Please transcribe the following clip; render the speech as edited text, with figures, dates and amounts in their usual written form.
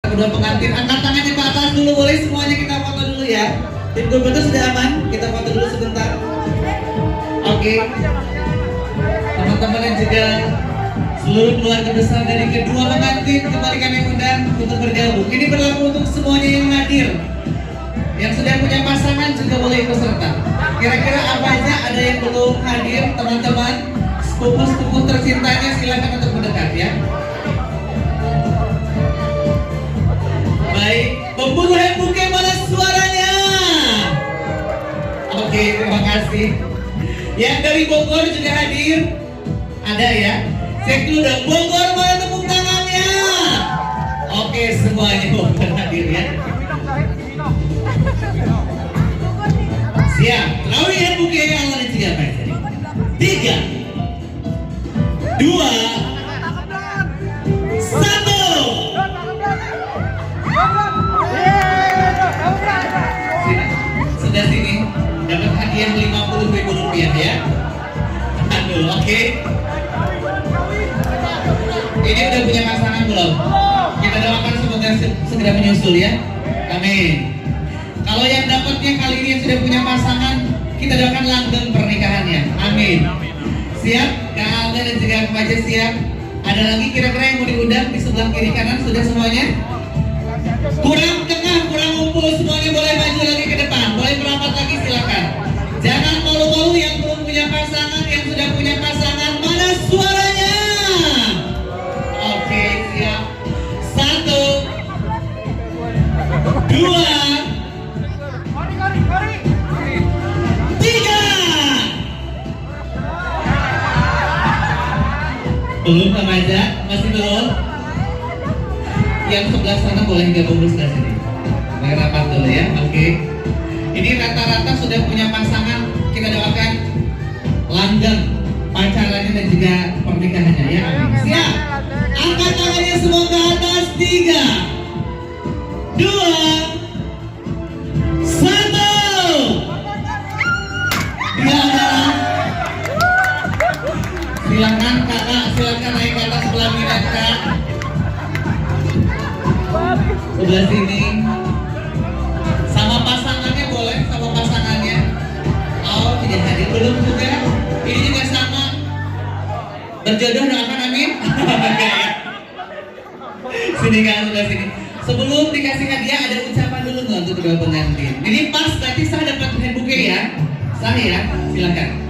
Kedua pengantin, angkat tangannya ke atas dulu, boleh semuanya kita foto dulu ya. Tim gubernur sudah aman, kita foto dulu sebentar. Oke. Teman-teman dan juga seluruh keluarga besar dari kedua pengantin, kembali kami undang untuk bergabung. Ini berlaku untuk semuanya yang hadir. Yang sudah punya pasangan juga boleh ikut serta. Kira-kira apa aja ada yang belum hadir, teman-teman? Sepupu-sepupu tercintanya silakan untuk mendekat ya. Baik, pemburu buke mana suaranya? Oke, terima kasih. Yang dari Bogor juga hadir? Ada ya? Cek dulu dong, Bogor mana tepuk tangannya? Oke, semuanya Bogor hadir ya. Siap, lalu yang buke Allah dicegah aja. 3, 2, 1. Sudah sini dapat hadiah Rp50.000 ya. Aduh, oke. Ini udah punya pasangan belum? Kita doakan semoga segera menyusul ya. Amin. Kalau yang dapatnya kali ini yang sudah punya pasangan, kita doakan langgeng pernikahannya. Amin. Siap? Kak Alda dan juga Kak Fajar siap? Ada lagi kira-kira yang mau diundang di sebelah kiri kanan? Sudah semuanya? Kurang tengah, kurang ngumpul, semuanya boleh maju lagi ke depan. Boleh merapat lagi silakan. Jangan malu-malu yang belum punya pasangan, yang sudah punya pasangan, mana suaranya? Oke, siap. 1, 2, 3. Belum remaja? Masih belum? Yang sebelah sana boleh gabung di sebelah sini. Boleh rapat dulu ya, oke. Ini rata-rata sudah punya pasangan, kita doakan langgeng pacarannya dan juga pernikahannya ya. Siap? Angkat tangannya semua ke atas. 3, 2, 1. Silakan kakak, silakan naik ke atas pelaminan kak. Sebelah sini. Sama pasangannya boleh, sama pasangannya. Oh, tidak hadir belum juga. Ini juga sama. Berjodoh doakan amin. Sini kan, sebelah sini. Sebelum dikasih hadiah ada ucapan dulu nggak untuk kedua pengantin. Ini pas berarti saya dapat bouquet ya. Sah ya, silakan.